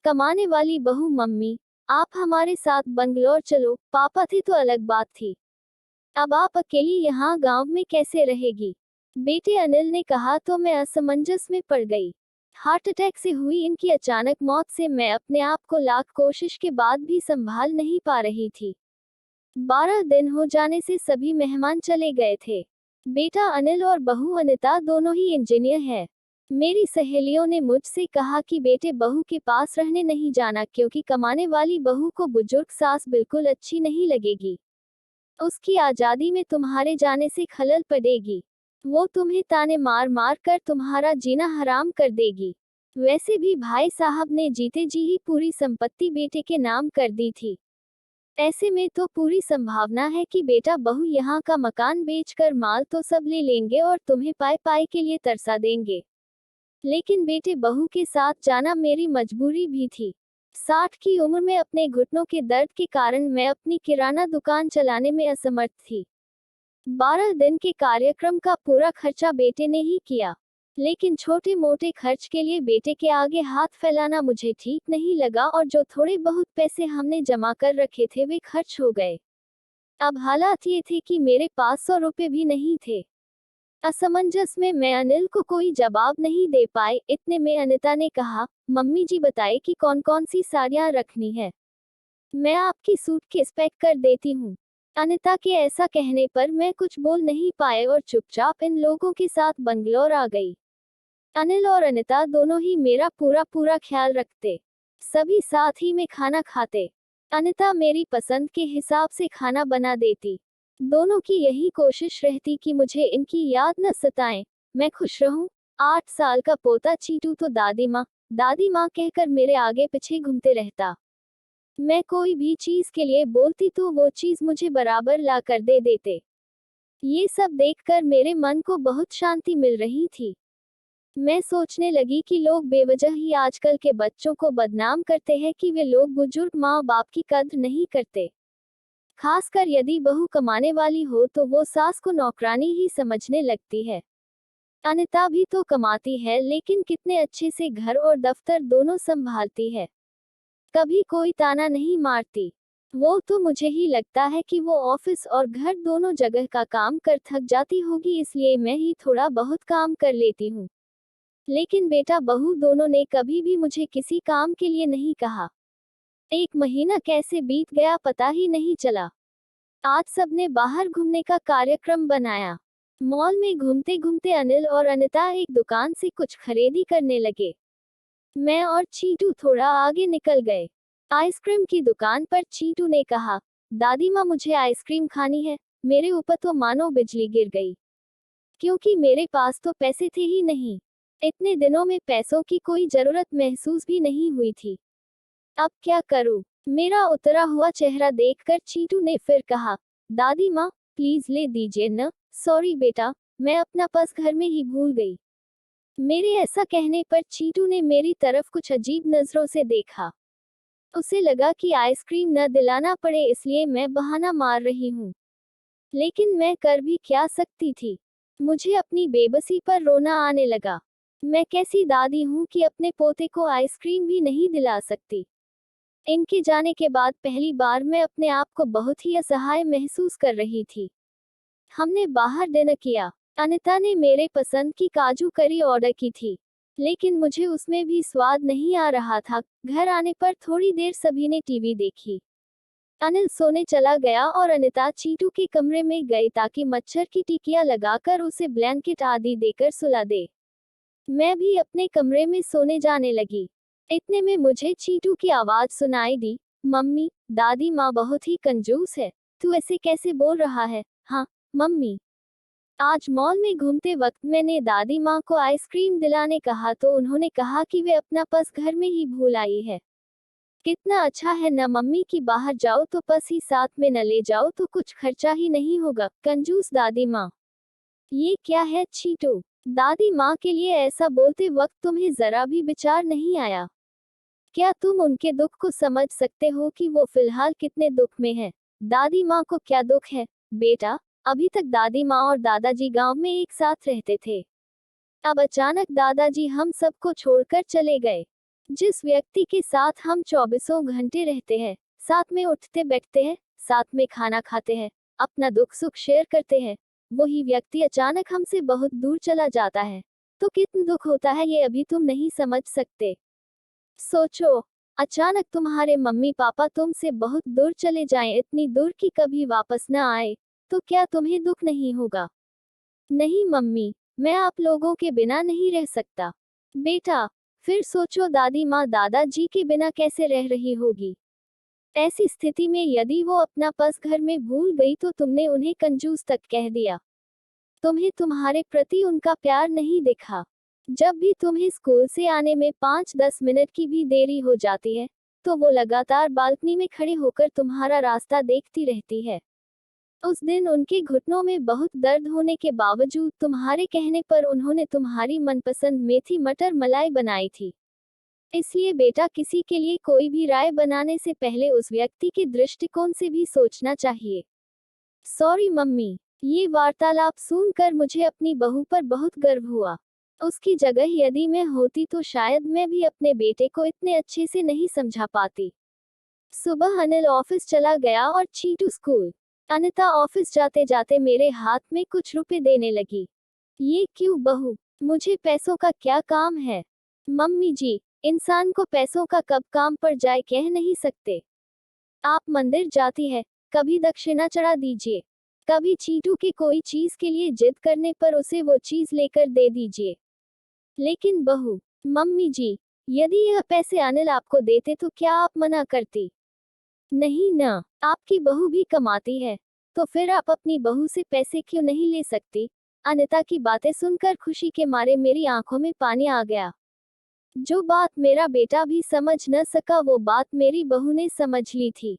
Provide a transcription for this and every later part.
कमाने वाली बहू, मम्मी आप हमारे साथ बंगलौर चलो, पापा थे तो अलग बात थी, अब आप अकेली यहाँ गांव में कैसे रहेगी? बेटे अनिल ने कहा तो मैं असमंजस में पड़ गई। हार्ट अटैक से हुई इनकी अचानक मौत से मैं अपने आप को लाख कोशिश के बाद भी संभाल नहीं पा रही थी। 12 दिन हो जाने से सभी मेहमान चले गए थे। बेटा अनिल और बहू अनिता दोनों ही इंजीनियर हैं। मेरी सहेलियों ने मुझसे कहा कि बेटे बहू के पास रहने नहीं जाना, क्योंकि कमाने वाली बहू को बुजुर्ग सास बिल्कुल अच्छी नहीं लगेगी। उसकी आजादी में तुम्हारे जाने से खलल पड़ेगी। वो तुम्हें ताने मार मार कर तुम्हारा जीना हराम कर देगी। वैसे भी भाई साहब ने जीते जी ही पूरी संपत्ति बेटे के नाम कर दी थी। ऐसे में तो पूरी संभावना है कि बेटा बहू यहाँ का मकान बेचकर माल तो सब ले लेंगे और तुम्हें पाए पाए के लिए तरसा देंगे। लेकिन बेटे बहू के साथ जाना मेरी मजबूरी भी थी। 60 की उम्र में अपने घुटनों के दर्द के कारण मैं अपनी किराना दुकान चलाने में असमर्थ थी। 12 दिन के कार्यक्रम का पूरा खर्चा बेटे ने ही किया, लेकिन छोटे मोटे खर्च के लिए बेटे के आगे हाथ फैलाना मुझे ठीक नहीं लगा और जो थोड़े बहुत पैसे हमने जमा कर रखे थे वे खर्च हो गए। अब हालात ये थे कि मेरे पास 100 रुपए भी नहीं थे। असमंजस में मैं अनिल को कोई जवाब नहीं दे पाए। इतने में अनिता ने कहा, मम्मी जी बताए कि कौन कौन सी साड़ियाँ रखनी है, मैं आपकी सूटकेस पैक कर देती हूँ। अनिता के ऐसा कहने पर मैं कुछ बोल नहीं पाए और चुपचाप इन लोगों के साथ बंगलौर आ गई। अनिल और अनिता दोनों ही मेरा पूरा पूरा ख्याल रखते, सभी साथ ही में खाना खाते। अनिता मेरी पसंद के हिसाब से खाना बना देती। दोनों की यही कोशिश रहती कि मुझे इनकी याद न सताएं, मैं खुश रहूं। 8 साल का पोता चीटू तो दादी माँ कहकर मेरे आगे पीछे घूमते रहता। मैं कोई भी चीज के लिए बोलती तो वो चीज मुझे बराबर ला कर दे देते। ये सब देखकर मेरे मन को बहुत शांति मिल रही थी। मैं सोचने लगी कि लोग बेवजह ही आजकल के बच्चों को बदनाम करते हैं कि वे लोग बुजुर्ग माँ बाप की कद्र नहीं करते। खासकर यदि बहू कमाने वाली हो तो वो सास को नौकरानी ही समझने लगती है। अनिता भी तो कमाती है, लेकिन कितने अच्छे से घर और दफ्तर दोनों संभालती है, कभी कोई ताना नहीं मारती। वो तो मुझे ही लगता है कि वो ऑफिस और घर दोनों जगह का काम कर थक जाती होगी, इसलिए मैं ही थोड़ा बहुत काम कर लेती हूँ। लेकिन बेटा बहू दोनों ने कभी भी मुझे किसी काम के लिए नहीं कहा। 1 महीना कैसे बीत गया पता ही नहीं चला। आज सबने बाहर घूमने का कार्यक्रम बनाया। मॉल में घूमते घूमते अनिल और अनिता एक दुकान से कुछ खरीदी करने लगे। मैं और चीटू थोड़ा आगे निकल गए। आइसक्रीम की दुकान पर चीटू ने कहा, दादी माँ मुझे आइसक्रीम खानी है। मेरे ऊपर तो मानो बिजली गिर गई, क्योंकि मेरे पास तो पैसे थे ही नहीं। इतने दिनों में पैसों की कोई जरूरत महसूस भी नहीं हुई थी। अब क्या करूं? मेरा उतरा हुआ चेहरा देखकर चीटू ने फिर कहा, दादी माँ प्लीज ले दीजिए न। सॉरी बेटा, मैं अपना पर्स घर में ही भूल गई। मेरे ऐसा कहने पर चीटू ने मेरी तरफ कुछ अजीब नजरों से देखा। उसे लगा कि आइसक्रीम न दिलाना पड़े, इसलिए मैं बहाना मार रही हूँ। लेकिन मैं कर भी क्या सकती थी? मुझे अपनी बेबसी पर रोना आने लगा। मैं कैसी दादी हूँ कि अपने पोते को आइसक्रीम भी नहीं दिला सकती। इनके जाने के बाद पहली बार मैं अपने आप को बहुत ही असहाय महसूस कर रही थी। हमने बाहर डिनर किया। अनिता ने मेरे पसंद की काजू करी ऑर्डर की थी, लेकिन मुझे उसमें भी स्वाद नहीं आ रहा था। घर आने पर थोड़ी देर सभी ने टीवी देखी। अनिल सोने चला गया और अनिता चीटू के कमरे में गई ताकि मच्छर की टिकिया लगाकर उसे ब्लैंकेट आदि देकर सुला दे। मैं भी अपने कमरे में सोने जाने लगी। इतने में मुझे चीटू की आवाज सुनाई दी, मम्मी, दादी माँ बहुत ही कंजूस है, तू ऐसे कैसे बोल रहा है? हाँ मम्मी, आज मॉल में घूमते वक्त मैंने दादी माँ को आइसक्रीम दिलाने कहा तो उन्होंने कहा कि वे अपना पर्स घर में ही भूल आई है। कितना अच्छा है न मम्मी कि बाहर जाओ तो पर्स ही साथ में न ले जाओ तो कुछ खर्चा ही नहीं होगा। कंजूस दादी माँ। ये क्या है चीटू? दादी माँ के लिए ऐसा बोलते वक्त तुम्हें जरा भी विचार नहीं आया? क्या तुम उनके दुख को समझ सकते हो कि वो फिलहाल कितने दुख में है? दादी माँ को क्या दुख है? बेटा, अभी तक दादी माँ और दादाजी गांव में एक साथ रहते थे। अब अचानक दादाजी हम सबको छोड़कर चले गए। जिस व्यक्ति के साथ हम चौबीसों घंटे रहते हैं, साथ में उठते बैठते हैं, साथ में खाना खाते हैं, अपना दुख सुख शेयर करते हैं, वही व्यक्ति अचानक हमसे बहुत दूर चला जाता है, तो कितना दुख होता है ये अभी तुम नहीं समझ सकते। सोचो, अचानक तुम्हारे मम्मी पापा तुमसे बहुत दूर चले जाएं, इतनी दूर कि कभी वापस न आए, तो क्या तुम्हें दुख नहीं होगा? नहीं मम्मी, मैं आप लोगों के बिना नहीं रह सकता। बेटा, फिर सोचो दादी माँ दादाजी के बिना कैसे रह रही होगी। ऐसी स्थिति में यदि वो अपना पर्स घर में भूल गई तो तुमने उन्हें कंजूस तक कह दिया। तुम्हें तुम्हारे प्रति उनका प्यार नहीं दिखा। जब भी तुम्हें स्कूल से आने में 5-10 मिनट की भी देरी हो जाती है, तो वो लगातार बालकनी में खड़े होकर तुम्हारा रास्ता देखती रहती है। उस दिन उनके घुटनों में बहुत दर्द होने के बावजूद तुम्हारे कहने पर उन्होंने तुम्हारी मनपसंद मेथी मटर मलाई बनाई थी। इसलिए बेटा, किसी के लिए कोई भी राय बनाने से पहले उस व्यक्ति के दृष्टिकोण से भी सोचना चाहिए। सॉरी मम्मी, ये वार्तालाप सुनकर मुझे अपनी बहू पर बहुत गर्व हुआ। उसकी जगह यदि मैं होती तो शायद मैं भी अपने बेटे को इतने अच्छे से नहीं समझा पाती। सुबह अनिल ऑफिस चला गया और चीटू स्कूल। अनिता ऑफिस जाते जाते मेरे हाथ में कुछ रुपए देने लगी। ये क्यों बहू, मुझे पैसों का क्या काम है? मम्मी जी, इंसान को पैसों का कब काम पड़ जाए कह नहीं सकते। आप मंदिर जाती है, कभी दक्षिणा चढ़ा दीजिए, कभी चीटू के कोई चीज के लिए जिद करने पर उसे वो चीज लेकर दे दीजिए। लेकिन बहू, मम्मी जी, यदि यह पैसे अनिल आपको देते तो क्या आप मना करती? नहीं ना, आपकी बहू भी कमाती है, तो फिर आप अपनी बहू से पैसे क्यों नहीं ले सकती? अनिता की बातें सुनकर खुशी के मारे मेरी आंखों में पानी आ गया। जो बात मेरा बेटा भी समझ न सका वो बात मेरी बहू ने समझ ली थी।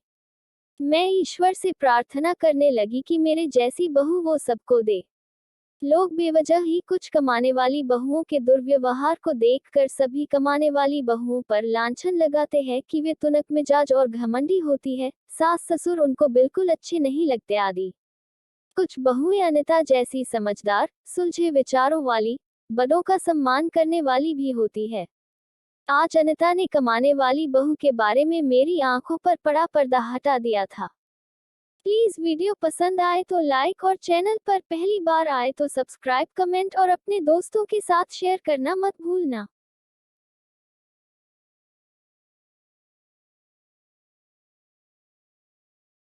मैं ईश्वर से प्रार्थना करने लगी कि मेरे जैसी बहू वो सबको दे। लोग बेवजह ही कुछ कमाने वाली बहुओं के दुर्व्यवहार को देखकर सभी कमाने वाली बहुओं पर लांछन लगाते हैं कि वे तुनक मिजाज और घमंडी होती है, सास ससुर उनको बिल्कुल अच्छे नहीं लगते आदि। कुछ बहुएं अनिता जैसी समझदार, सुलझे विचारों वाली, बड़ों का सम्मान करने वाली भी होती है। आज अनिता ने कमाने वाली बहू के बारे में मेरी आंखों पर पड़ा पर्दा हटा दिया था। प्लीज वीडियो पसंद आए तो लाइक और चैनल पर पहली बार आए तो सब्सक्राइब, कमेंट और अपने दोस्तों के साथ शेयर करना मत भूलना।